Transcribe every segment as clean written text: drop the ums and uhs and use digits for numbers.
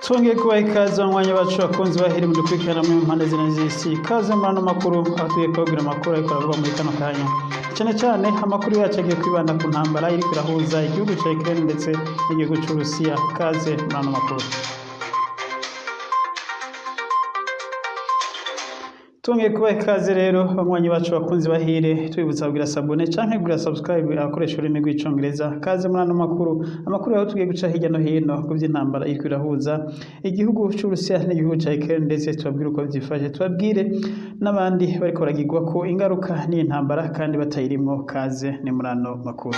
Twongeye kubaha ikaze mu mwanya wacu bakunzi bahiri mudukurikirana mu mpande zine z'isi. Ikaze muri ano makuru aho tugiye kubabwira amakuru ariko aravuga muri kano kanya. Cyane cyane amakuru yacu agiye kwibanda ku ntambara iriko irahuza igihugu ca Ukraine ndetse n'igihugu c'Uburusiya. Ikaze muri ano makuru. Twongeye kubaha ikaze rero banywanyi bacu bakunzi bahire, tubibutsa kugira sabone canke kugira subscribe akoresha ururimi rw'icongereza. Kaze muri ano makuru aho tugiye guca hirya no hino ku vy'intambara iriko irahuza igihugu c'Uburusiya n'igihugu ca Ukraine, ndetse tubabwire uko vyifashe, tubabwire n'abandi bariko baragirwako ingaruka n'iyi ntambara kandi batayirimwo. Kaze ni muri ano makuru.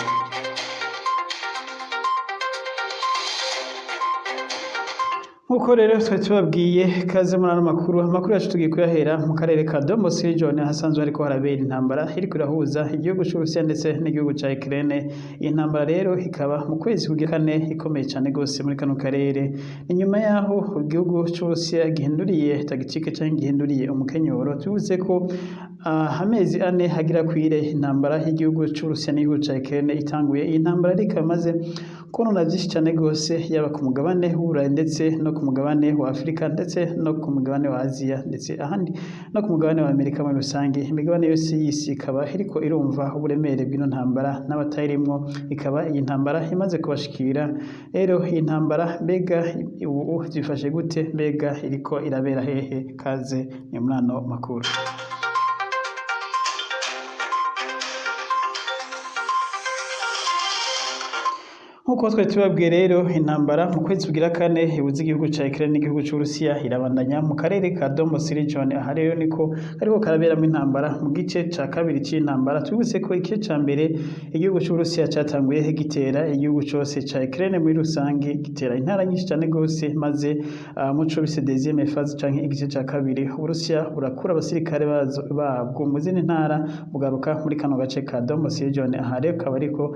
Nkuko rero twari tubabwiye, kaze muri ano makuru yacu tugiye kuyahera mu karere ka Donbas region, hasanzwe hariko harabera intambara iriko irahuza igihugu c'Uburusiya ndetse n'igihugu ca Ukraine. Iyi ntambara rero ikaba mu kwezi kugira kane ikomeye cyane gose muri kano karere. Inyuma yaho igihugu c'Uburusiya gihinduriye tagitike canke gihinduriye umukenyuro, tuvuze ko amezi ane hagira kwire intambara y'igihugu c'Uburusiya n'igihugu ca Ukraine itanguye. Iyi ntambara rero ikaba imaze konona vyinshi cyane gose, yaba ku mugabane w'Uburayi ndetse no ku mugabane wa Afrika ndetse no ku mugabane wa Aziya, ndetse ahandi no ku mugabane wa Amerika muri rusange. Imigabane yose y'isi ikaba iriko irumva uburemere bw'ino ntambara n'abatayirimwo, ikaba iyi ntambara imaze kubashikira. Rero iyi ntambara mbega ubu zifashe gute? Mbega iriko irabera hehe? Kaze ni muri ano makuru. Nkuko twari tubabwiye rero, intambara mu kwezi kugira kane ibuza igihugu ca Ukraine n'igihugu c'Uburusiya irabandanya mu karere ka Donbas region. Aha rero niko kariko karaberamwo intambara mu gice ca kabiri c'intambara. Twibutse ko igice ca mbere igihugu c'Uburusiya catanguye gitera igihugu cose ca Ukraine muri rusange, gitera intara nyinshi cane gose, maze muco bise deuxième phase canke igice ca kabiri, Uburusiya burakura abasirikare babwo mu zindi ntara bugaruka muri kano gace ka Donbas region. Aha rero akaba ariko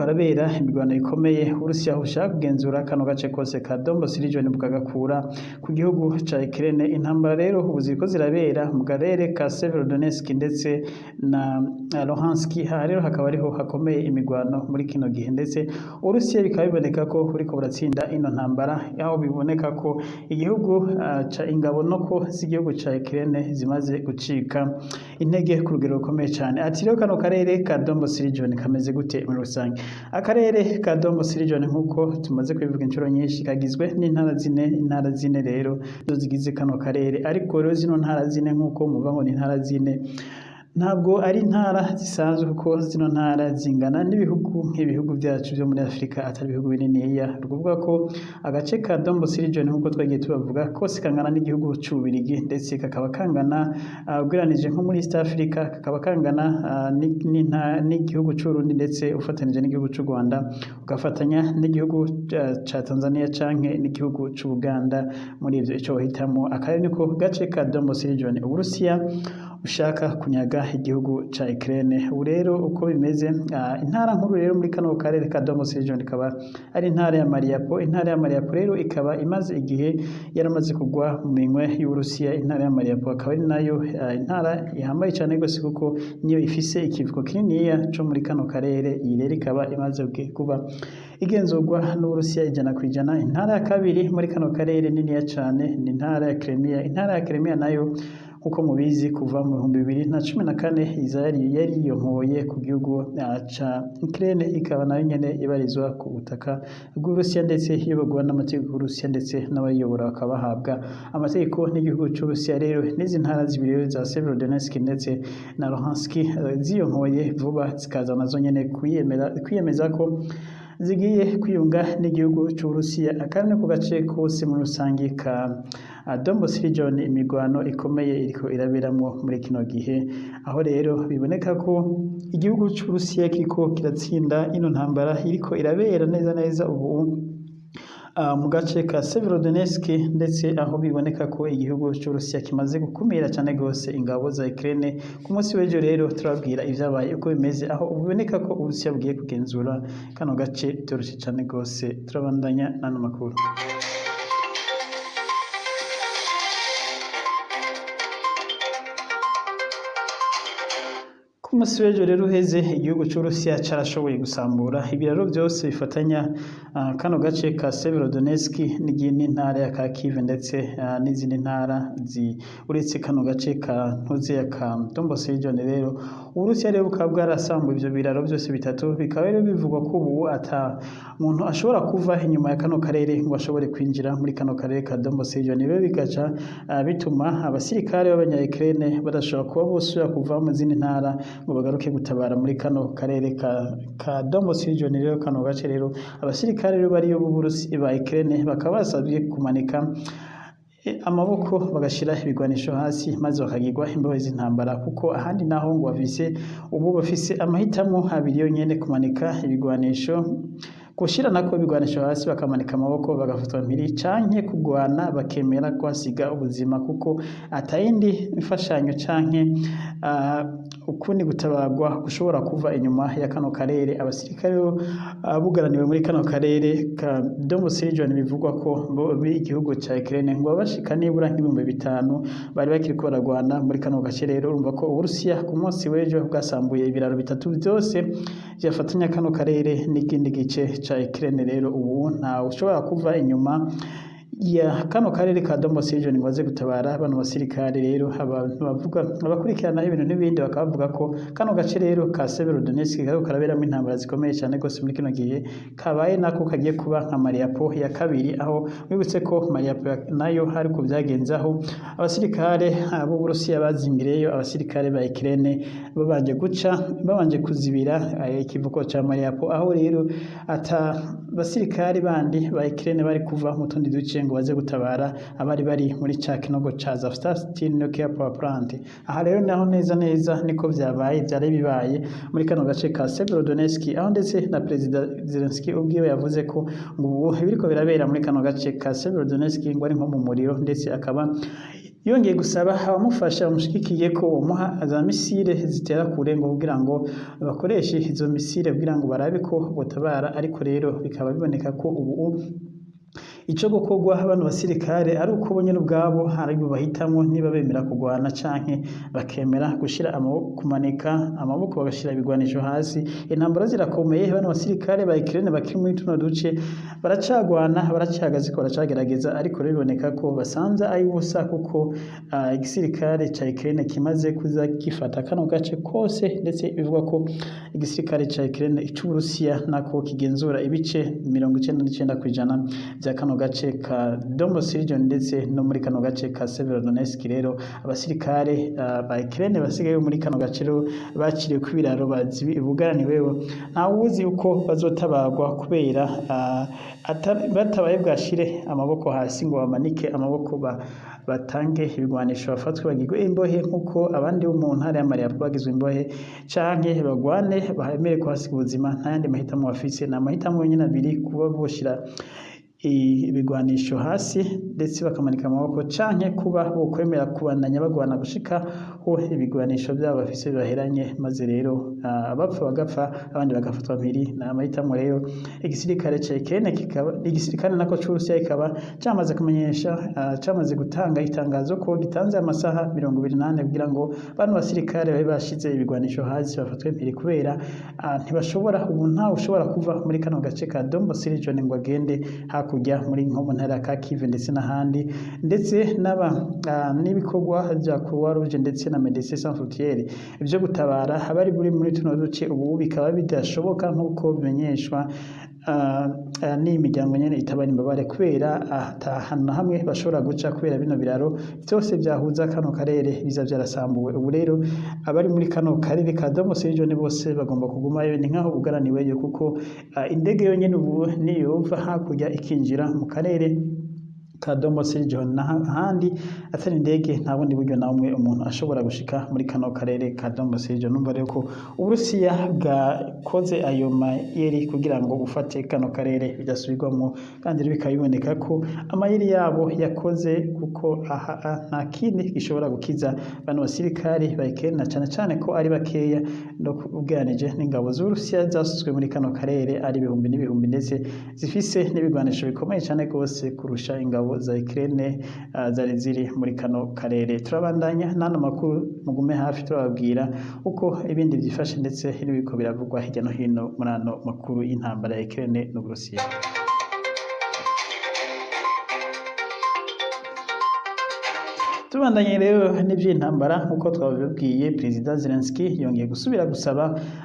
harabera imigwano ikomeye. Uburusiya bushaka kugenzura kano gace kose ka Donbas region bukagakura ku gihugu ca Ukraine. Intambara rero ubu ziriko zirabera mu karere ka Severodonetsk ndetse na Luhansk. Aha rero hakaba ariho hakomeye imigwano muri kino gihe, ndetse Uburusiya bikaba biboneka ko buriko buratsinda ino ntambara, aho biboneka ko igihugu ca ingabo noko z'igihugu ca Ukraine zimaze gucika intege ku rugero rukomeye cyane. Ati rero kano karere ka Donbas region kameze gute muri rusange? Akarere ka Donbas region nkuko tumaze kubivuga inshuro nyinshi kagizwe n'intara zine. Intara zine rero zo zigize kano karere, ariko rero zino ntara zine nkuko muvuga ngo ni intara zine, ntabwo ari intara zisanzwe, kuko zino ntara zingana n'ibihugu nk'ibihugu byacu byo muri Afrika, atari ibihugu bininiya. Rukuvuga ko agace ka Donbas region nkuko twagiye tubavuga kose kangana n'igihugu c'Ububirigi, ndetse kakaba kangana ugereranije nko muri East Africa, kakaba kangana n'igihugu c'Uburundi, ndetse ufatanije n'igihugu c'u Rwanda, ugafatanya n'igihugu ca Tanzania canke n'igihugu c'u Uganda. Muri ivyo ico bahitamo akarere niko gace ka Donbas region Uburusiya ushaka kunyaga igihugu ca Ukraine. Ubu rero uko bimeze, intara nkuru rero muri kano karere ka Donbas region ikaba ari intara ya Mariupol. Intara ya Mariupol rero ikaba imaze igihe yaramaze kugwa mu minwe y'Uburusiya. Intara ya Mariupol akaba ari nayo intara ihambaye cyane gose, kuko niyo ifise ikivuko kininiya co muri kano karere. Iyi rero ikaba imaze kuba igenzurwa n'Uburusiya 100%. Intara ya kabiri muri kano karere niniya cane ni intara ya Crimea. Intara ya Crimea nayo uko mubizi kuva mu 2014 yari yiyonkoye ku gihugu ca Ukraine, ikaba nayo nyene ibarizwa ku butaka bw'Uburusiya, ndetse iyoborwa n'amategeko y'Uburusiya, ndetse n'abayiyobora bakaba bahabwa amategeko n'igihugu c'Uburusiya. Rero n'izi ntara zibiri za Severodonetsk ndetse na Luhansk ziyonkoye vuba, zikaza nazo nyene kwiyemeza ko zigiye kwiyunga n'igihugu c'Uburusiya. Akandi ku gace kose muri rusange ka Donbas region imigwano ikomeye iriko iraberamwo muri kino gihe, aho rero biboneka ko igihugu c'Uburusiya kiriko kiratsinda ino ntambara iriko irabera neza ubu mu gace ka Severodonetsk, ndetse aho biboneka ko igihugu c'Uburusiya kimaze gukumira cyane gose ingabo za Ukraine. Ku munsi w'ejo rero turabwira ivyabaye uko bimeze, aho biboneka ko Uburusiya bugiye kugenzura kano gace toroshe cyane gose. Turabandanya n'ano makuru. Ku ku munsi w'ejo rero uheze igihugu c'Uburusiya carashoboye gusambura ibiraro vyose bifatanya kano gace ka Severodonetsk n'intara ya Kharkiv ndetse n'izindi ntara uretse kano gace ka Donbas region. Rero Uburusiya rero bukaba bwarasambuye ivyo biraro vyose bitatu, bikaba rero bivugwa ko ubu ata muntu ashobora kuva inyuma ya kano karere ngo ashobore kwinjira muri kano karere ka Donbas region. Rero bigaca bituma abasirikare b'abanya-Ukraine badashobora kuba bosubira kuva mu zindi ntara ngo bagaruke gutabara muri kano karere ka Donbas region. Rero kano gace rero abasirikare rero bariyo b'Uburusiya ba Ukraine bakaba basabye kumanika amaboko bagashira ibigwanisho hasi maze bakagirwa imbohe z'intambara, kuko ahandi naho ngo bafise amahitamo abiri yonyene: kumanika ibigwanisho, gushira nako ibigwanisho hasi bakamanika amaboko bagafatwa mpiri, canke kugwana bakemera kwasiga ubuzima, kuko atayindi imfashanyo canke ukundi gutabarwa gushobora kuva inyuma ya kano karere. Abasirikare bugaraniwe muri kano karere ka Donbas region bivugwa ko igihugu ca Ukraine ngo bashika nibura nk'ibihumbi 5 bari bakiriko baragwana muri kano gace. Rero urumva ko Uburusiya ku munsi w'ejo bwasambuye ibiraro bitatu vyose vyafatanya kano karere n'ikindi gice ca Ukraine. Rero ubu nta ushobora kuva inyuma ya kano karere ka Donbas region ngo baze gutabara bano basirikare. Rero abantu abakurikirana ibintu n'ibindi bakavuga ko kano gace rero ka Severodonetsk kariko karaberamo intambara zikomeye cyane gose muri kino gihe, kabaye nako kagiye kuba nka Mariupol ya kabiri, aho wibutse ko Mariupol nayo hari ku byagenzaho abasirikare b'Uburusiya bazimbireyo abasirikare ba Ukraine babanje kuzibira ikivuko ca Mariupol, aho rero basirikare bandi ba Ukraine bari kuva mu tundi duce ngo baze gutabara abari bari muri ca kinogo ca Azovstal nuclear power plant. Aha rero naho neza niko vyari bibaye muri kano gace ka Severodonetsk, aho ndetse na President Zelensky ubwiwe yavuze ko ngo biriko birabera muri kano gace ka Severodonetsk ngo ari nko mu muriro, ndetse akaba yongeye gusaba abamufasha bamushigikiye ko bamuha za misile zitera kure ngo kugira ngo bakoreshe izo misile kugira ngo barabe ko botabara. Ariko rero bikaba biboneka ko ubu ico gukorwa bano basirikare ari uko bo nyene ubwabo hari bahitamo niba bemera kugwana canke bakemera gushira kumanika amaboko bagashira ibigwanisho hasi. Intambara zirakomeye, bano basirikare ba Ukraine bakiri muri tuno duce baracagaze ko baracagerageza, ariko rero biboneka ko basanza ari busa, kuko igisirikare ca Ukraine kimaze kuza gifata kano gace kose, ndetse bivuga ko igisirikare ca Ukraine c'Uburusiya nako kigenzura ibice 99% vya kano gace ka Donbas region ndetse no muri kano gace ka Severodonetsk. Rero abasirikare ba Ukraine basigaye muri kano gace bakiriye ku biraro bugaraniweho, nta wuzi uko bazotabarwa kubera batabaye bwashire amaboko hasi ngo bamanike amaboko batange ibigwanisho bafatwe bagirwe imbohe, nkuko abandi bo mu ntara ya Mariupol bagizwe imbohe, canke bagwane bahemere kuhasiga ubuzima. Nta yandi mahitamo bafise, na mahitamo nyine abiri: kuba boshira ibigwanisho hasi ndetse bakamanika amaboko, canke kuba bokwemera kubandanya bagwana gushika ho ibigwanisho byabo bafise bibaheranye, maze rero abapfa bagapfa abandi bagafatwa mpiri. Na mahitamo rero igisirikare ca Ukraine igisirikare nako c'Uburusiya kikaba cyamaze kumenyesha cyamaze gutanga itangazo ko gitanze amasaha 24 kugira ngo bano basirikare babe bashize ibigwanisho hasi bafatwe mpiri, kubera ntibashobora ubu nta ushobora kuva muri kano gace ka Donbas region ngo agende kujya muri nko mu ntara ya Kharkiv ndetse n'ahandi, ndetse n'ibikorwa bya Croix Rouge ndetse na Médecins Sans Frontières ibyo gutabara abari muri tuno duce ubu bikaba bidashoboka nk'uko bimenyeshwa n'imiryango nyene itabara imbabare, kubera ahantu hamwe bashobora guca kubera bino biraro byose byahuza kano karere biza byarasambuwe. Ubu rero abari muri kano karere ka Donbas region bose bagomba kugumayo, ni nkaho bugaraniweyo, kuko indege yonyene ubu niyova hakurya ikinjira mu karere ka Donbas region n'ahandi atari indege, nta bundi buryo na bumwe umuntu ashobora gushika muri kano karere ka Donbas region. Numva rero ko Uburusiya bwakoze ayo mayeri kugira ngo ufate kano karere bidasubirwamo, kandi rero bikaba biboneka ko amayeri yabo yakoze, kuko nta kindi gishobora gukiza bano basirikari ba Ukraine, cyane cyane ko ari bakeya no kubwanije n'ingabo z'Uburusiya zasuzwe muri kano karere ari ibihumbi n'ibihumbi, ndetse zifise n'ibigwanisho bikomeye cyane gose kurusha ingabo ingabo za Ukraine zari ziri muri kano karere. Turabandanya n'ano makuru, mugume hafi turababwira uko ibindi byifashe ndetse n'ibiko biravugwa hirya no hino muri ano makuru y'intambara ya Ukraine n'Uburusiya. Tubandanye rero n'ivy'intambara nk'uko twabibabwiye, Perezida Zelensky yongeye gusubira gusaba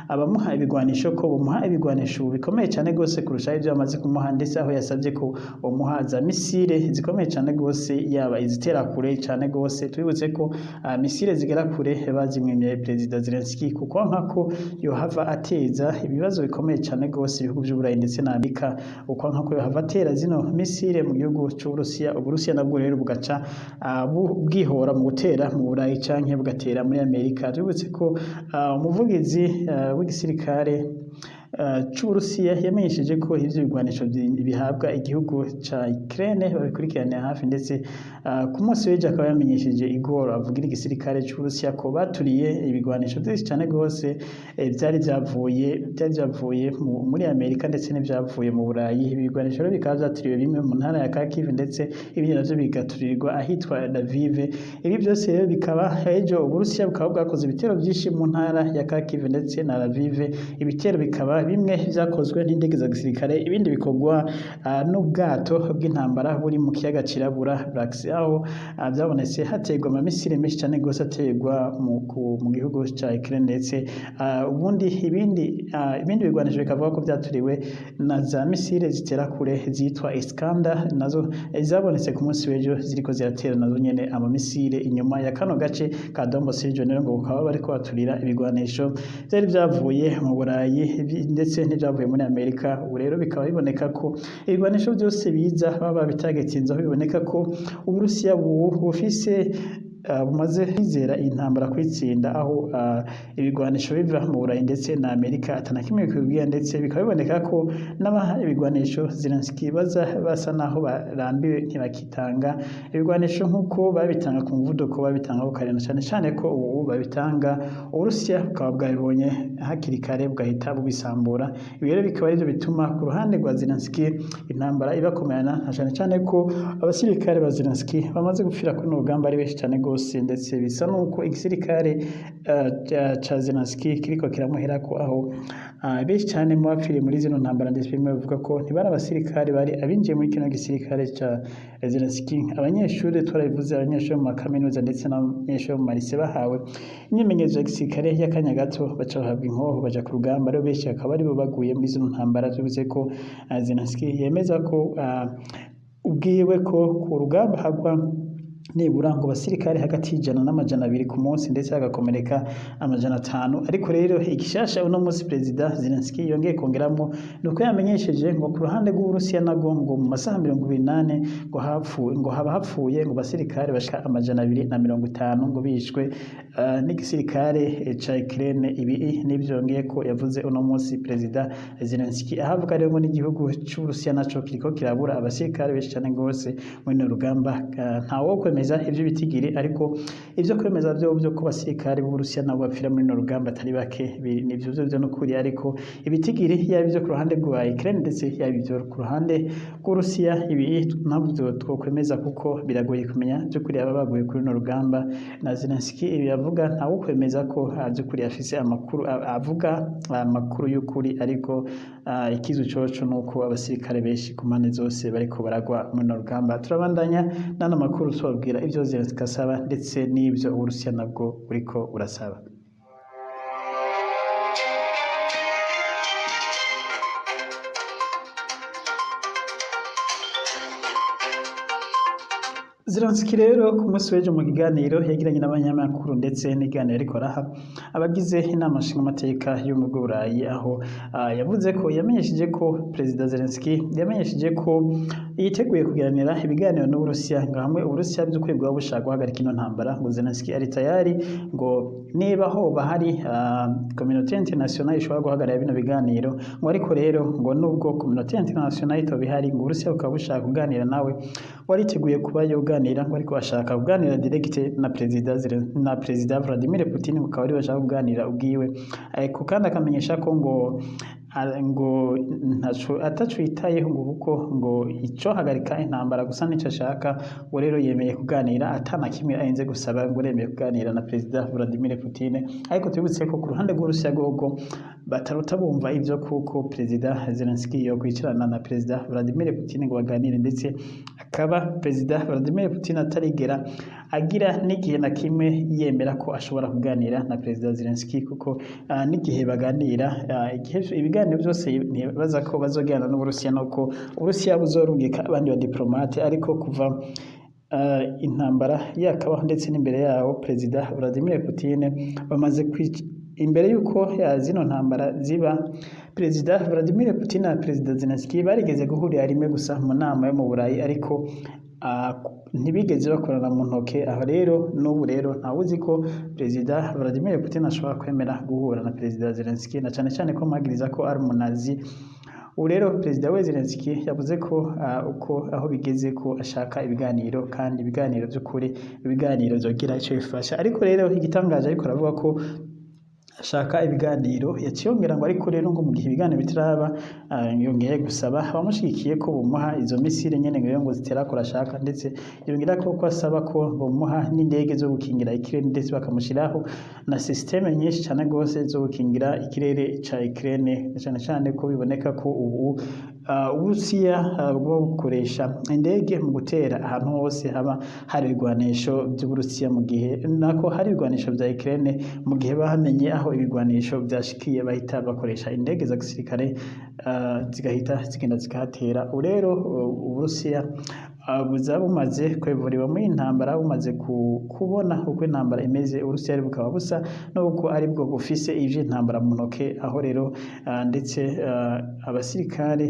abamuha ibigwanisho ko bomuha ibigwanisho bikomeye cyane gose kurusha ivyo bamaze kumuha, ndetse aho yasabye ko bomuha za misile zikomeye cyane gose, yaba izitera kure cyane gose. Twibutse ko misile zigera kure bazimwemeye Perezida Zelensky kuko nkako yohava ateza ibibazo bikomeye cyane gose ibihugu by'Uburayi ndetse na Amerika, uko nkako yohava atera zino misile mu gihugu c'Uburusiya. Uburusiya nabwo rero bugaca bwihora mu gutera mu Burayi canke bugatera muri Amerika. Tubibutse ko umuvugizi w'igisirikare c'Uburusiya yamenyesheje ko ivyo bigwanisho bihabwa igihugu ca Ukraine babikurikirana hafi, ndetse ku munsi w'ejo akaba yamenyesheje igoro avugira igisirikare c'Uburusiya ko baturiye ibigwanisho vyinshi cane gose vyari vyavuye muri Amerika ndetse n'ivyavuye mu Burayi. Ibi bigwanisho rero bikaba vyaturiwe bimwe mu ntara ya Kharkiv ndetse ibindi navyo bigaturirwa ahitwa Lviv. Ibi byose rero bikaba ejo Uburusiya bukaba bwakoze ibitero vyinshi mu ntara ya Kharkiv ndetse na Lviv. Ibitero bikaba bimwe vyakozwe n'indege za gisirikare, ibindi bikorwa n'ubwato bw'intambara buri mu kiyaga cirabura Black Sea, aho vyabonetse hategwa amamisire menshi cane gose ategwa mu gihugu ca Ukraine, ndetse ubundi ibindi bigwanisho bikavuga ko vyaturiwe na za misile zitera kure zitwa Iskander, nazo zabonetse ku munsi w'ejo ziriko ziratera nazo nyene amamisire inyuma ya kano gace ka Donbas region, ngo bakaba bariko baturira ibigwanisho vyari vyavuye mu Burayi ndetse n'ivyavuye muri Amerika. Ubu rero bikaba biboneka ko ibigwanisho byose biza baba bitagetsinze, aho biboneka ko Uburusiya bufise bumaze kwizera iyi ntambara kwitsinda, aho ibigwanisho biva mu Burayi ndetse na Amerika atanakimwe kubwira, ndetse bikaba biboneka ko n'abaha ibigwanisho Zelensky basa naho barambiwe ntibakitanga ibigwanisho nk'uko babitanga ku muvuduko babitanga ukarena, cyane cyane ko ubu babitanga Uburusiya bukaba bwabibonye hakiri kare bugahita bubisambura. Ibi rero bikaba arivyo bituma ku ruhande rwa Zelensky intambara ibakomerana, cyane cyane ko abasirikare ba Zelensky bamaze gupfira kuri urugamba ari benshi cyane gose, ndetse bisa nuko igisirikare ca Zelensky kiriko kiramuherako, aho benshi cyane mu bapfiriye muri zino ntambara, ndetse bimwe bivuga ko ntibari abasirikare, bari abinjiye muri kino gisirikare ca Zelensky. Abanyeshuri twarabivuze, abanyeshuri mu makaminuza ndetse n'abanyeshuri mu marise bahawe imyimenyerezo ya gisirikare y'akanya gato baca bahabwa inkoho baja ku rugamba, rero benshi akaba aribo baguye muri zino ntambara. Tuvuze ko Zelensky yemeza ko ubwiwe ko ku rugamba hagwa nibura ngo basirikare hagati y'ijana n'amajana abiri ku munsi, ndetse hagakomereka amajana 5. Ariko rero igishasha uno munsi Perezida Zelensky yongeye kongeramo nuko yamenyesheje ngo ku ruhande rw'Uburusiya nago ngo mu masaha 28 ngo haba hapfuye ngo basirikare bashika amajana 250 ngo bishwe n'igisirikare ca Ukraine. Ibi nivyongeye ko yavuze uno munsi Perezida Zelensky, ahavuga rero ngo n'igihugu c'Uburusiya naco kiriko kirabura abasirikare benshi cyane gose muri no rugamba. Ntawo kwemeza ivyo bitigiri, ariko ivyo kwemeza byo ko basirikare b'Uburusiya nabo bapfira muri no rugamba atari bake, nivyo byo n'ukuri. Ariko ibitigiri yaba ivyo ku ruhande rwa Ukraine ndetse yaba ivyo ku ruhande rw'Uburusiya, ibi ntabwo twokwemeza kuko biragoye kumenya by'ukuri aba baguye kuri no rugamba. Na Zelensky ibi yavuga ntawo kwemeza ko by'ukuri afise amakuru avuga amakuru y'ukuri, ariko ikizu coco nuko abasirikare benshi ku mpande zose bariko baragwa muri no rugamba. Turabandanya n'ano makuru tubabwira ivyo Zelensky asaba ndetse n'ivyo Uburusiya nabwo buriko burasaba. Zelensky rero ku munsi w'ejo mu kiganiro yagiranye n'abanyamakuru ndetse n'iganiro ariko araha abagize inama nshingamateka yo mu Burayi, aho yavuze ko yamenyesheje ko Perezida Zelensky yamenyesheje ko yiteguye kuganira ibiganiro n'Uburusiya, ngo hamwe Uburusiya by'ukuri bwaba bushaka guhagarika ino ntambara, ngo Zelensky ari tayari, ngo niba ho bahari communauté internationale ishobora guhagarara bino biganiro, ngo ariko rero ngo nubwo communauté internationale itobihari, ngo Uburusiya bukaba bushaka kuganira nawe, wariteguye kuba yoganira, ngo ariko ashaka kuganira direct na Perezida Vladimir Putin, ukaba ari bashaka kuganira ubwiwe. Ariko kandi akamenyesha ko ngo ngo ataco yitayeho ngo kuko ngo ico hagarika intambara gusa nico ashaka ngo rero yemeye kuganira atana kimwe arinze gusaba ngo yemeye kuganira na Perezida Vladimir Putin ariko tubibutse ko ku ruhande rw'Urusiya rwogo batarota bumva ivyo kuko Perezida Zelensky yo kwicarana na Perezida Vladimir Putin ngo baganire ndetse akaba Perezida Vladimir Putin atarigera agira n'igihe na kimwe yemera ko ashobora kuganira na Perezida Zelensky kuko n'igihe baganira igihe ibiganiro byose ntibaza ko bazogana n'Uburusiya nuko Uburusiya buzorungika abandi ba diplomate ariko kuva intambara yakabaho ndetse n'imbere yaho Perezida Vladimir Putin bamaze imbere yuko zino ntambara ziba Perezida Vladimir Putin na Perezida Zelensky barigeze guhurira rimwe gusa mu nama yo mu Burayi ariko ntibigeze bakorana mu ntoke aho rero n'ubu rero ntawuzi ko Perezida Vladimir Putin ashobora kwemera guhura na Perezida Zelensky na cyane cyane ko mpagiriza ko ari umunazi ubu rero Perezida we Zelensky yavuze ko uko aho bigeze ko ashaka ibiganiro kandi ibiganiro by'ukuri ibiganiro byogira icyo bifasha ariko rero igitangaje ariko aravuga ko ashaka ibiganiro yaciyongera ngo ariko rero ngo mu gihe ibiganiro bitaraba yongeye gusaba abamushigikiye ko bumuha izo misile nyene ngo zitera ko ashaka ndetse yongera ko asaba ko bumuha n'indege zo gukingira ikirere ndetse bakamushiraho na systeme nyinshi cyane gose zo gukingira ikirere ca Ukraine cyane cyane ko biboneka ko ubu Uburusiya bwo gukoresha indege mu gutera ahantu hose haba hari ibigwanisho by'Uburusiya mu gihe nako hari ibigwanisho bya Ukraine mu gihe bahamenye aho ibigwanisho byashikiye bahita bakoresha indege za gisirikare zigahita zigenda zikahatera rero Uburusiya buza bumaze kwevuriwa muri intambara bumaze kubona uko intambara imeze Uburusiya bukaba busa n'ubwo ari bwo bufise ivyo intambara mu ntoke aho rero ndetse abasirikare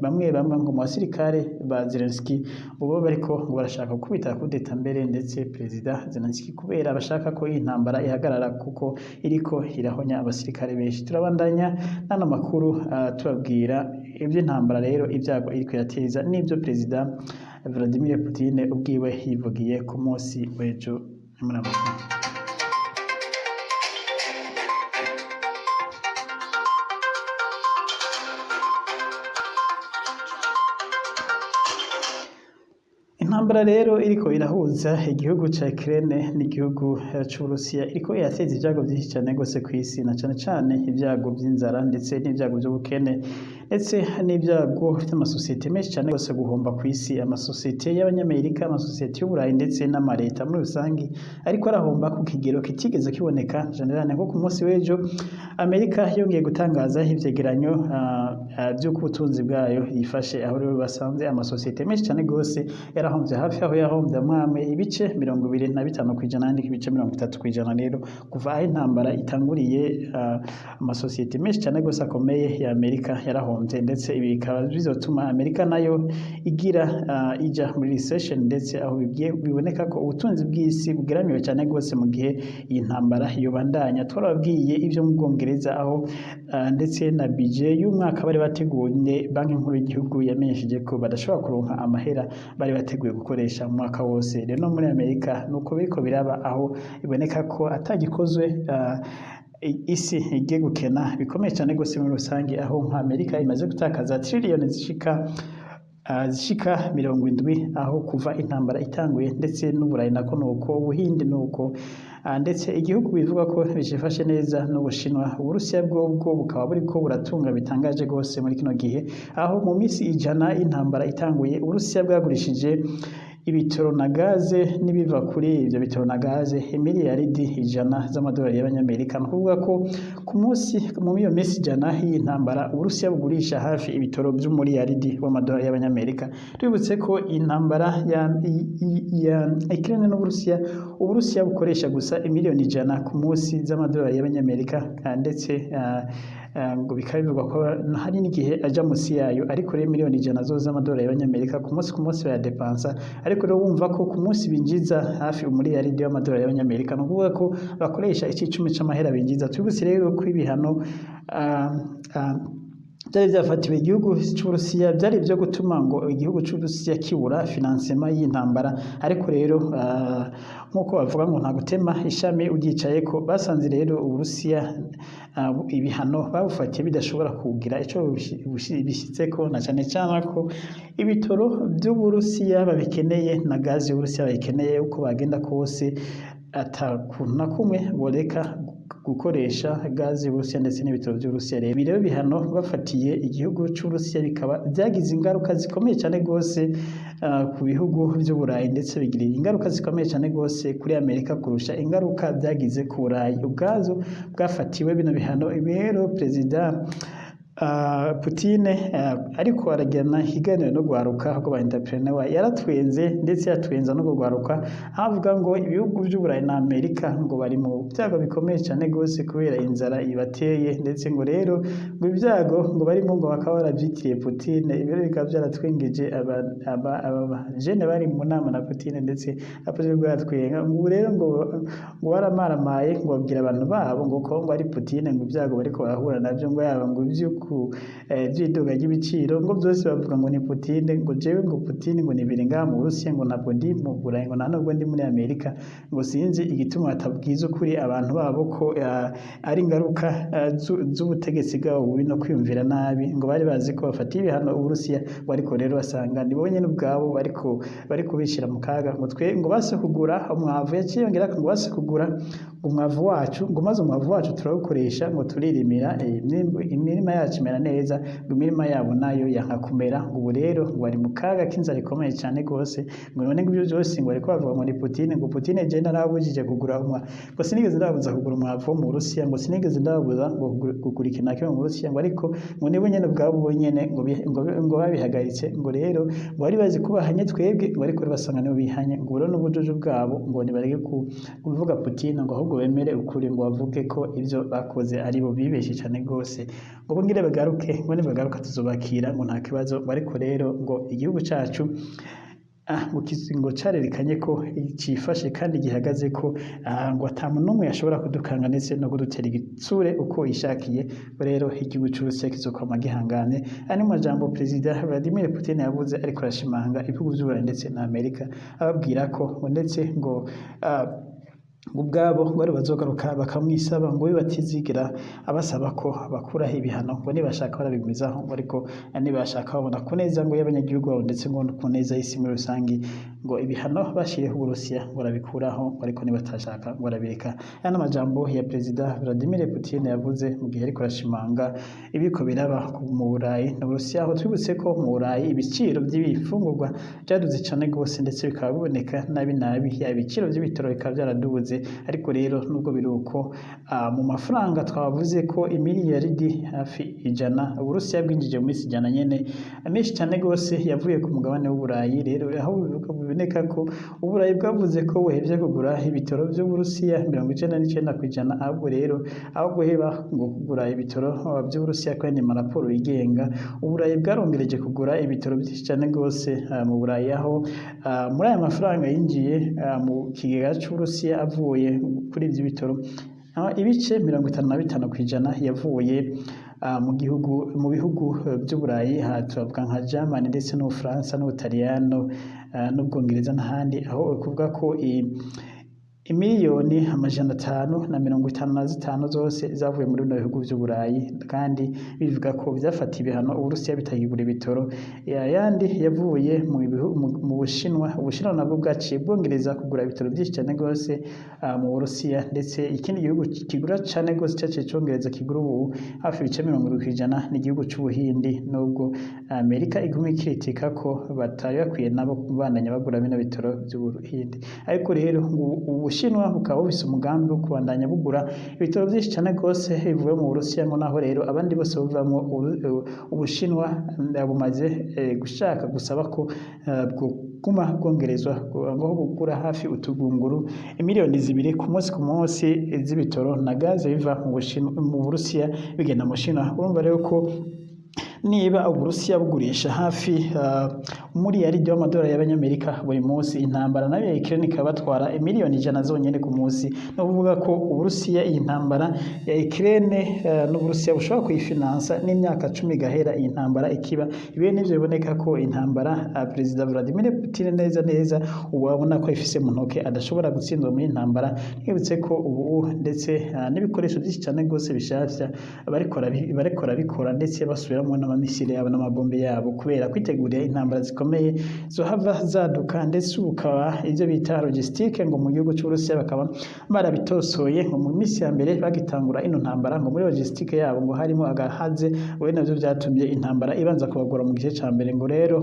bamwe ngo mu basirikare ba Zelensky ubo bariko barashaka kubita kudeta mbere ndetse Perezida Zelensky kubera bashaka ko intambara ihagarara kuko iriko irahonya abasirikare benshi turabandanya nano makuru tubabwira iby'intambara rero ibyago iriko yateza n'ibyo Perezida Vladimir Putin ubwiwe yivugiye ku munsi w'ejo intambara rero iriko irahuza igihugu ca Ukraine n'igihugu c'Uburusiya iriko irateza ibyago byinshi cyane gose ku isi na cyane cyane ibyago by'inzara ndetse n'ibyago by'ubukene ndetse n'ibyago by'amasosiyete menshi cyane gose guhomba ku isi amasosiyete y'abanyamerika amasosiyete y'Uburayi ndetse n'amareta muri rusangi ariko arahomba ku kigero kitigeze kiboneka generane nko ku munsi w'ejo Amerika yongeye gutangaza ivyegeranyo by'uko ubutunzi bwayo yifashe aho rero basanze amasosiyete menshi cyane gose yarahomvye hafi aho yahombye amwame ibice 25% n'andi ibice 30% rero kuva aho intambara itanguriye amasosiyete menshi cyane gose akomeye ya Amerika yarahomvye ndetse ibi bikaba bizotuma Amerika nayo igira ija muri recession ndetse aho biboneka ko ubutunzi bw'isi bugeramiwe cyane gose mu gihe iyi ntambara yobandanya twarabwiye ivyo mu Bwongereza aho ndetse na budget y'umwaka bari bateguye banki nkuru y'igihugu yamenyesheje ko badashobora kuronka amahera bari bateguye gukoresha mu mwaka wose rero no muri Amerika nuko biriko biraba aho iboneka ko atagikozwe isi igiye gukena bikomeye cyane gose muri rusange aho nka Amerika imaze gutakaza trillion zishika 70 aho kuva intambara itanguye ndetse n'Uburayi nako nuko Ubuhinde nuko ndetse igihugu bivuga ko bishifashe neza n'Ubushinwa Uburusiya bwo bukaba buriko buratunga bitangaje gose muri kino gihe aho mu minsi ijana intambara itanguye Uburusiya bwagurishije ibitoro na gaze nibiva kuri ibyo bitoro na gaze miliyaridi 100 z'amadolari y'abanyamerika nukuvuga ko ku munsi mu iyo minsi ijana y'intambara Uburusiya bugurisha hafi ibitoro by'umuriyaridi w'amadolari y'abanyamerika twibutse ko intambara ya Ukraine n'Uburusiya Uburusiya bukoresha gusa miliyoni 100 ku munsi z'amadolari y'abanyamerika ndetse ngo bikabivugwa ko hari n'igihe aja musi yayo ariko rero miliyoni 100 zo z'amadolari y'abanyamerika ku munsi bayadepansa ariko rero wumva ko ku munsi binjiza hafi umuriyaridi w'amadolari y'abanyamerika nukuvuga ko bakoresha 10% c'amahera binjiza twibutse rero ko ibihano byari byafatiwe igihugu c'Uburusiya byari ibyo gutuma ngo igihugu c'Uburusiya kibura financement y'intambara ariko rero nk'uko bavuga ngo nta gutema ishami uryicayeko basanze rero Uburusiya ibihano babufatiye bidashobora kugira ico bishyitseko na cane cane ko ibitoro by'Uburusiya babikeneye na gazi y'Uburusiya bayikeneye uko bagenda kose atakuntu na kumwe boreka gukoresha gazi y'Uburusiya ndetse n'ibitoro by'Uburusiya rero bireba bihano bafatiye igihugu c'Uburusiya bikaba byagize ingaruka zikomeye cyane gose ku bihugu by'Uburayi ndetse bigirira ingaruka zikomeye cyane gose kuri Amerika kurusha ingaruka byagize ku Burayi ubwazo bwafatiwe bino bihano rero perezida Putine ariko aragirana ikiganiro no gwaruka rwo ba entrepreneur yaratwenze ndetse yatwenza no gwaruka avuga ngo ibihugu by'Uburayi na Amerika ngo bari mu byago bikomeye cyane gose kubera inzara ibateye ndetse ngo rero ngo ibyago ngo barimo ngo bakaba baravyitiriye Putine ibiro bikaba byaratwengeje aba jene bari mu nama na Putine ndetse apoje bwatwenga ngo rero ngo waramaramaye ngo babwira abantu babo ngo ko ngo ari Putine ngo ibyago bariko barahura navyo ngo yaba ngo ivyuko by'iduga ry'ibiciro ngo byose bavuga ngo ni Putine ngo jewe ngo Putine ngo nibiri ngaha mu Burusiya ngo ntabwo ndi mu Burayi ngo ntabwo ndi muri Amerika ngo sinzi igituma batabwiza ukuri abantu babo ko ari ingaruka z'ubutegetsi bwabo bubi no kwiyumvira nabi ngo bari bazi ko bafata ibihano Uburusiya ariko rero basanga ni bo nyene ubwabo bariko bishira mu kaga ngo twe ngo base kugura umwavu yakiyongera ngo base kugura umwavu wacu ngo maze umwavu wacu turawukoresha ngo turirimira imirima yacu imera neza ngo imirima yabo nayo yankakumera ngo ubu rero ngo bari mu kaga k'inzara ikomeye cyane rwose ngo none ngo ibyo byose ngo bariko bavuga ngo ni Putine ngo Putine je narabujije kugura ngo sinigeze ndabuza kugura umwavu wo mu Burusiya ngo sinigeze ndabuza ngo kugura ikintu kimwe mu Burusiya ngo ariko ngo nibo nyene ubwabo bonyene ngo babihagaritse ngo rero ngo bari bazi kubahanye twebwe ngo ariko basanga nibo bihanye ngo rero n'ubujuju bwabo ngo nibareke kuvuga Putine ngo ahubwo bemere ukuri ngo bavuge ko ibyo bakoze ari bo bibeshye cyane rwose ngo bongere bagaruke ngo nibagaruka tuzobakira ngo nta kibazo ariko rero ngo igihugu cacu ngo carerekanye ko cifashe kandi gihagaze ko ngo atamuntu n'umwe yashobora kudukanga ndetse no kudutera igitsure uko ishakiye rero igihugu c'Uburusiya kizokwama gihangane ari mu majambo perezida Vladimir Putin yavuze ariko arashimanga ibihugu by'Uburayi ndetse na Amerika ababwira ko ndetse ngo ubwabo bari bazogaruka bakamwisaba ngo batizigera abasaba ko bakuraho ibihano ngo nibashaka barabigumizaho ariko nibashaka babona kuneza ngo y'abanyagihugu babo ndetse ngo kuneza isi muri rusangi ngo ibihano bashiriyeho Uburusiya ngo barabikuraho ariko nibatashaka ngo barabireka yana majambo ya perezida Vladimir Putin yavuze mu gihe ariko arashimanga ibiko biraba mu Burayi n'Uburusiya aho twibutse ko mu Burayi ibiciro by'ibifungurwa byaduze cyane gose ndetse bikaba biboneka nabi ibiciro by'ibitoro bikaba byaraduze ariko rero nubwo biruko mu mafaranga twavuze ko imiliyaridi hafi 100 Uburusiya bwinjije mu minsi 100 nyene amenshi cyane gose yavuye ku mugabane w'Uburayi rero aho biboneka ko Uburayi bwavuze ko buhevye kugura ibitoro by'Uburusiya 99% ahubwo rero aho guheba ngo kugura ibitoro by'Uburusiya kandi mu raporo yigenga Uburayi bwarongereje kugura ibitoro byinshi cyane gose mu Burayi aho muri aya mafaranga yinjiye mu kigega c'Uburusiya avuye kuri ibyo bitoro ibice 55% yavuye mu bihugu by'Uburayi turavuga nka Germany ndetse n'Ubufaransa n'Ubutaliyano n'Ubwongereza n'ahandi aho kuvuga ko imiliyoni 555 zose zavuye muri bino bihugu by'Uburayi kandi bivuga ko byafatiye ibihano Uburusiya bitagigura ibitoro yandi yavuye mu Bushinwa nabwo bwaciye bwongereza kugura ibitoro byinshi cyane gose mu Burusiya ndetse ikindi gihugu kigura cyane gose cyaciye cyongereza kigura ubu hafi ibice 70% n'igihugu c'Ubuhindi nubwo Amerika iguma ikritika ko batari bakwiye nabo kubandanya bagura bino bitoro by'Ubuhindi ariko rero Ubushinwa bukaba bufise umugambi wo kubandanya bugura ibitoro byinshi cyane gose bivuye mu Burusiya ngo naho rero abandi bose buvamo Ubushinwa bumaze gushaka gusaba ko guma bwongerezwa ngo bugura hafi utugunguru miliyoni 2 ku munsi z'ibitoro na gaze biva mu Burusiya bigenda mu Bushinwa urumva rero ko niba Uburusiya bugurisha hafi umuriyaridi w'amadolari y'abanyamerika buri munsi, intambara nayo ya Ukraine ikaba batwara miliyoni 100 zonyene ku munsi, no kuvuga ko Uburusiya iyi ntambara ya Ukraine n'Uburusiya bushobora kuyifinansa n'imyaka 10 igahera iyi ntambara ikiba. Ibi nivyo biboneka ko intambara Perezida Vladimir Putin neza ubona ko ifise mu ntoke adashobora gutsindwa muri intambara. Nibutse ko ubu ndetse n'ibikoresho byinshi cyane gose bishasha barikora bikora ndetse basubiramo n'amamisire yabo n'amabombe yabo kubera kwitegurira intambara zikomeye zohava zaduka, ndetse ukaba ivyo bita logistique ngo mu gihugu cy'Uburusiya bakaba barabitosoye ngo mu minsi ya mbere bagitangura ino ntambara ngo muri logistique yabo ngo harimo agahaze, we navyo vyatumye intambara ibanza kubagora mu gice ca mbere. Ngo rero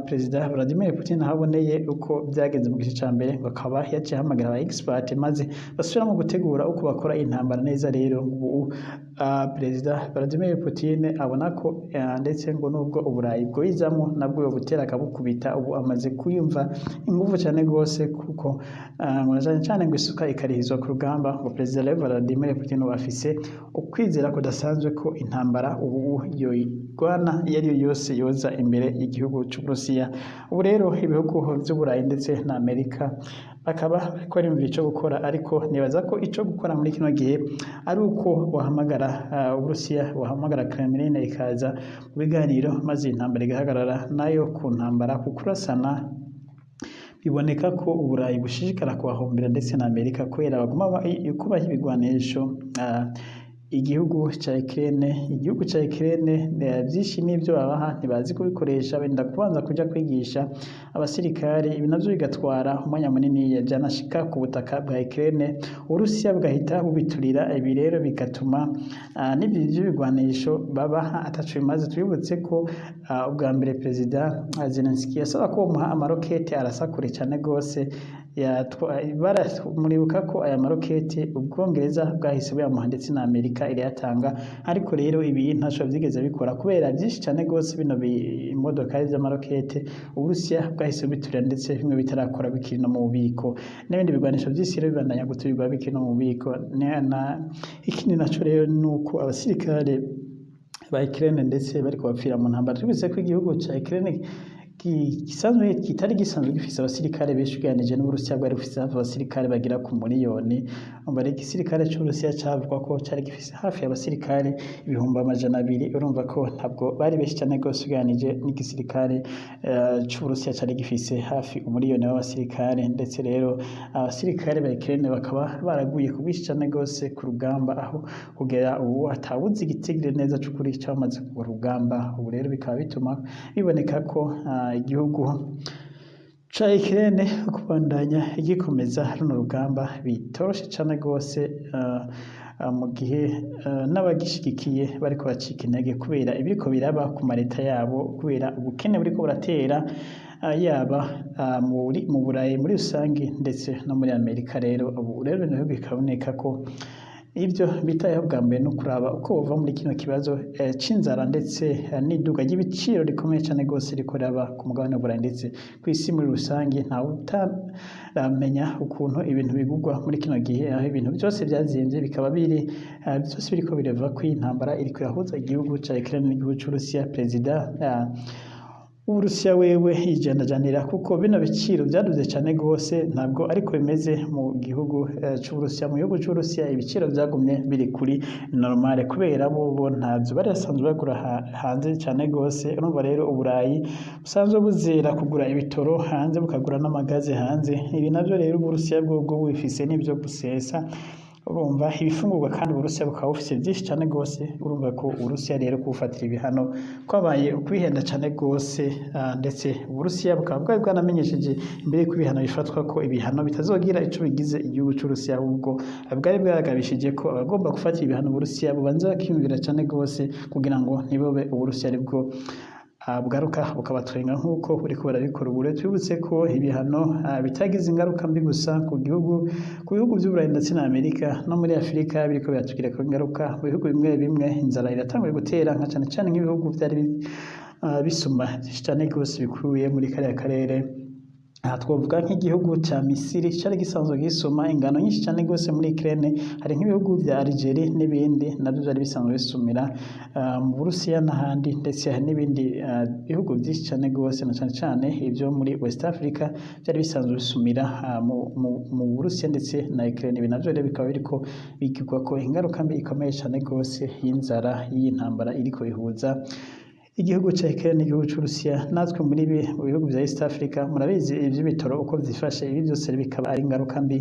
Perezida Vladimir Putin ahaboneye uko byagenze mu gice ca mbere, ngo akaba yaciye ahamagara aba expert maze basubiramo gutegura uko bakora intambara neza. Rero ubu Perezida Vladimir Putin abona ko ndetse ngo nubwo Uburayi bwoyizamo nabwo butera akabukubita, ubu amaze kuyumva ingufu cyane gose kuko ngo cyane ngo isuka ikarihizwa ku rugamba. Ngo Perezida Vladimir Putin afise ukwizera kudasanzwe ko intambara ubu yoyigwana iyo ariyo yose yoza imbere y'igihugu cy'Uburusiya. Ubu rero ibihugu by'Uburayi ndetse na Amerika bakaba bariko barimvira ico gukora, ariko nibaza ko ico gukora muri kino gihe ari uko wahamagara Uburusiya, wahamagara Kremlin ikaza mu biganiro maze intambara igahagarara nayo ku ntambara kukurasana. Biboneka ko Uburayi bushishikara kubahombera ndetse na Amerika kubera baguma kubaha ibigwanisho igihugu ca Ukraine byinshi n'ibyo babaha ntibazi kubikoresha, benda kubanza kuja kwigisha abasirikare, ibi navyo bigatwara umwanya munini yajanashika ku butaka bwa Ukraine, Uburusiya bugahita bubiturira. Ibi rero bigatuma n'ibyo bigwanisho babaha ataco bimaze. Twibutse ko ubwa mbere Perezida Zelensky yasaba ko bamuha amarokete arasakure cyane gose, muribuka ko aya marokete Ubwongereza bwahise buyamuha ndetse na Amerika irayatanga, ariko rero ibi ntaco vyigeze bikora kubera byinshi cyane gose bino imodoka z'amarokete Uburusiya bwahise biturira, ndetse bimwe bitarakora bikiri no mu bubiko, n'ibindi bigwanisho vy'isi rero bibandanya guturirwa bikiri no mu bubiko. Ikindi naco rero nuko abasirikare ba Ukraine ndetse bariko bapfira mu ntambara. Twibutse ko igihugu ca Ukraine kitari gisanzwe gifise abasirikare benshi ugereranije n'Uburusiya bwari bufise hafi abasirikare bagera ku miliyoni. Mbere igisirikare c'Uburusiya cavugwa ko cari gifise hafi abasirikare 200,000. Urumva ko ntabwo bari benshi cyane gose ugereranije n'igisirikare c'Uburusiya cari gifise hafi umiliyoni w'abasirikare. Ndetse rero abasirikare ba Ukraine bakaba baraguye ku bwinshi cyane gose ku rugamba, aho kugera ubu atawuzi igitigire neza c'ukuri cyamaze ku rugamba. Ubu rero bikaba bituma biboneka ko igihugu ca Ukraine kubandanya gikomeza runo rugamba bitoroshe cyane gose, mu gihe n'abagishigikiye bariko bacika intege kubera ibiriko biraba ku mareta yabo, kubera ubukene buriko buratera yaba mu Burayi muri rusange ndetse no muri Amerika. Rero ubu rero niho bikaboneka ko ibyo bitayeho bwa mbere no kuraba uko bava muri kino kibazo c'inzara ndetse n'iduga ry'ibiciro rikomeye cyane gose riko raba ku mugabane w'Uburayi ndetse ku isi muri rusange. Ntawe utaramenya ukuntu ibintu bigugwa muri kino gihe, aho ibintu byose byazimvye bikaba byose biriko birava ku intambara iriko irahuza igihugu ca Ukraine n'igihugu c'Uburusiya. Perezida Uburusiya wewe yijandajanira kuko bino biciro byaduze cyane gose, ntabwo ariko bimeze mu gihugu c'Uburusiya. Mu gihugu c'Uburusiya ibiciro byagumye biri kuri normale kubera bo ntavyo bari basanzwe bagura hanze cyane gose. Urumva rero Uburayi busanzwe buzera kugura ibitoro hanze bukagura n'amagaze hanze, ibi navyo rero Uburusiya bwo bufise n'ivyo gusesa. Urumva ibifungurwa kandi Uburusiya bukaba bufise byinshi cyane gose. Urumva ko Uburusiya rero kubufatira ibihano kwabaye ukwihenda cyane gose, ndetse Uburusiya bukaba bwari bwanamenyesheje imbere ko ibihano bifatwa ko ibihano bitazogira ico bigize igihugu c'Uburusiya, ahubwo bwari bwaragabishije ko abagomba gufatira ibihano Uburusiya bubanza bakiyumvira cyane gose kugira ngo ntibobe Uburusiya aribwo bwaruka bukabatwenga nk'uko buriko barabikora. Ubu rero twibutse ko ibihano bitagize ingaruka mbi gusa ku bihugu by'Uburayi ndetse na Amerika no muri Afurika, biriko biratugirako ingaruka mu bihugu bimwe bimwe. Inzara iratanguye gutera nka cane cane nk'ibihugu vyari bisuma cyane gose bikuye muri kariya karere aha twavuga nk'igihugu ca Misiri cari gisanzwe gisuma ingano nyinshi cane gose muri Ukraine, hari nk'ibihugu vya Algeria n'ibindi navyo vyari bisanzwe bisumira mu Burusiya n'ahandi, ndetse hari n'ibindi bihugu vyinshi cane gose na cane cane ivyo muri West Africa vyari bisanzwe bisumira mu Burusiya ndetse na Ukraine. Ibi navyo rero bikaba biriko bigirwako ingaruka mbi ikomeye cane gose y'inzara y'intambara iriko ihuza igihugu ca Ukraine n'igihugu c'Uburusiya. Natwe muri mu bihugu vya East Africa murabizi ivy'ibitoro uko vyifashe, ibi vyose bikaba ari ingaruka mbi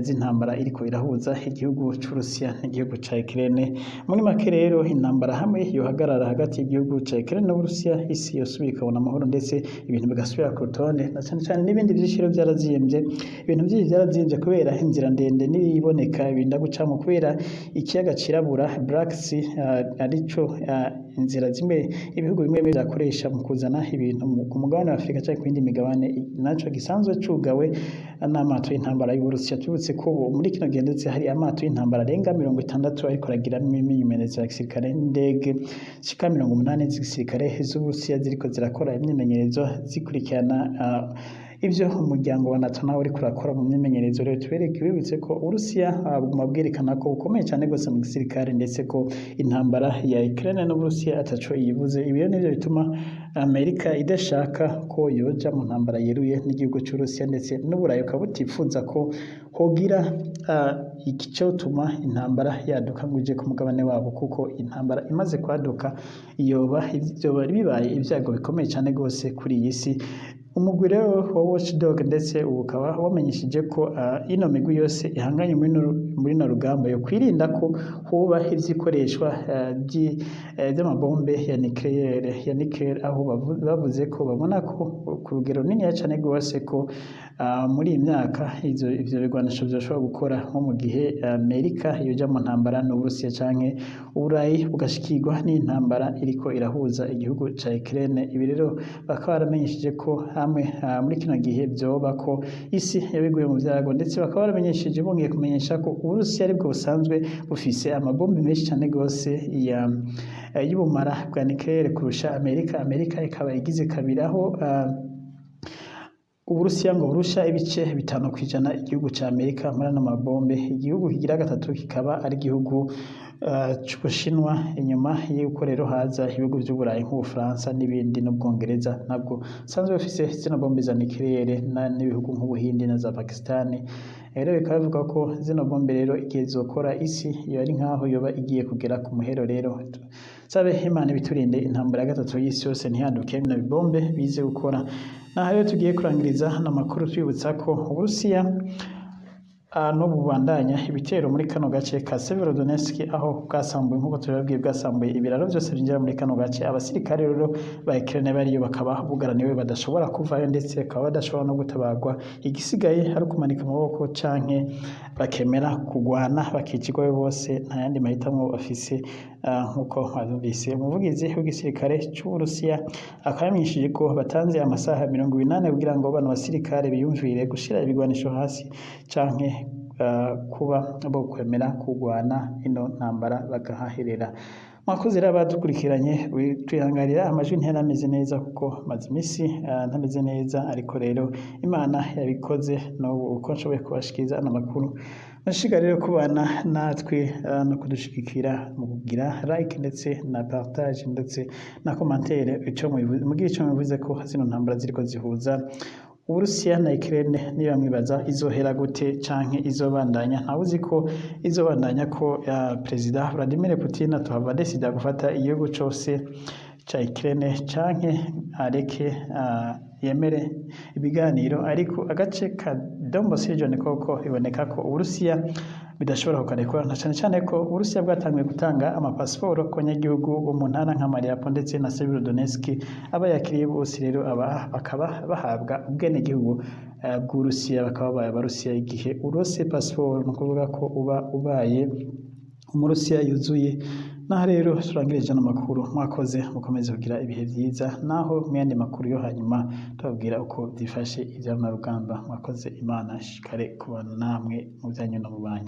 z'intambara iriko irahuza igihugu c'Uburusiya n'igihugu ca Ukraine. Muri make rero intambara hamwe yohagarara hagati y'igihugu ca Ukraine n'Uburusiya, isi yosubira ikabona amahoro ndetse ibintu bigasubira ku rutonde, na cane cane n'ibindi vyiciro vyarazimvye, ibintu vyinshi vyarazimvye kubera inzira ndende n'ibiboneka binda gucamwo kubera ikiyaga cirabura Black Sea, arico inzira zimwe ibihugu bimwe vyakoresha mu kuzana ibintu ku mugabane wa Afrika canke ku yindi migabane, naco gisanzwe cugawe n'amato y'intambara y'Uburusiya. Tubutse ko muri kino gihe ndetse hari amato y'intambara arenga 60 ariko aragiramwo imyimenyerezo ya gisirikare, n'indege zishika 80 z'igisirikare z'Uburusiya ziriko zirakora imyimenyerezo zikurikirana ivyo umuryango wa NATO nawe uriko urakora mu myimenyerezo. Rero bibutse ko Uburusiya buguma bwerekana ko bukomeye cane gose mu gisirikare, ndetse ko intambara ya Ukraine n'Uburusiya ataco yibuze. Ibi rero nivyo bituma Amerika idashaka ko yoja mu ntambara yeruye n'igihugu c'Uburusiya, ndetse n'Uburayi ukaba butifuza ko hogira icotuma intambara yaduka ngo ije ku mugabane wabo, kuko intambara imaze kwaduka vyoba bibaye ivyago bikomeye cane gose kuri iyi si. Umugwi rero wa Watchdog ndetse ubu ukaba wamenyesheje ko ino migwi yose ihanganye muri no rugamba yo kwirinda ko hoba ivyikoreshwa vy'amabombe ya nucleaire, aho bavuze ko babona ko ku rugero runini cane gose ko muri iyi myaka ivyo bigwanisho vyoshobora gukora nko mu gihe Amerika yoja mu ntambara n'Uburusiya canke Uburayi bugashikirwa n'intambara iriko irahuza igihugu ca Ukraine. Ibi rero bakaba baramenyesheje ko hamwe muri kino gihe vyoba ko isi yabiguye mu vyago, ndetse bakaba baramenyesheje bongeye kumenyesha ko Uburusiya aribwo busanzwe bufise amabombe menshi cane gose y'ubumara bwa nucleaire kurusha Amerika ikaba igize kabiri, aho Uburusiya ngo burusha ibice 5% igihugu ca Amerika muri ano mabombe. Igihugu kigira gatatu kikaba ari igihugu c'Ubushinwa, inyuma y'uko rero haza ibihugu vy'Uburayi nk'Ubufaransa n'ibindi n'Ubwongereza nabwo sanzwe bafise zino bombe za nucleaire, n'ibihugu nk'Ubuhindi na za Pakistan. Rero bikaba bivuga ko zino bombe rero igihe zokora isi yo ari nkaho yoba igiye kugera ku muhero. Rero sabe Imana biturinde intambara ya gatatu y'isi yose ntihanduke bino bibombe bize gukora. Naho rero tugiye kurangiriza hano makuru twibutsa ko Uburusiya no bubandanya ibitero muri kano gace ka Severodonetsk, aho bwasambuye nk'uko tubibabwiye bwasambuye ibiraro byose binjira muri kano gace. Abasirikare rero ba Ukraine bariyo bakaba bugaraniwe badashobora kuvayo, ndetse bakaba badashobora no gutabarwa. Igisigaye ari ukumanika amaboko canke bakemera kugwana bakicirwayo bose, nta yandi mahitamo bafise. Nk'uko mwazumvise umuvugizi w'igisirikare c'Uburusiya akaba yamenyesheje ko batanze amasaha 28 kugira ngo bano basirikare biyumvire gushira ibigwanisho hasi canke kuba bo kwemera kugwana ino ntambara bagahaherera. Mwakoze rero abadukurikiranye, twihangarira amajwi ntiyarameze neza kuko maze imisi ntameze neza, ariko rero Imana yabikoze n'ubu uko nshoboye kubashikiriza ano makuru. Nashishikara rero kubana natwe no kudushigikira mu kugira like ndetse na partage ndetse na commentaire, mugira ico mubivuze ko zino ntambara ziriko zihuza Uburusiya na Ukraine niba mwibaza izohera gute canke izobandanya. Ntawuzi ko izobandanya ko Perezida Vladimir Putin atuhava desida gufata igihugu cose ca Ukraine canke areke yemere ibiganiro, ariko agace ka Donbas region koko biboneka ko Uburusiya bidashobora kukarekura, na cane cane ko Uburusiya bwatangiye gutanga amapasiporo ku banyagihugu bo mu ntara nka Mariupol ndetse na Severodonetsk. Abayakiriye bose rero bakaba bahabwa ubwenegihugu bw'Uburusiya, bakaba babaye Abarusiya igihe urose pasiporo, ni ukuvuga ko uba ubaye Umurusiya yuzuye. Naho rero turangirije n'amakuru, mwakoze mukomeze kugira ibihe vyiza, naho mu yandi makuru yo hanyuma tubabwira uko vyifashe ivya rugamba. Mwakoze, Imana ishikare kubana namwe mu vyanyu no mu banyu.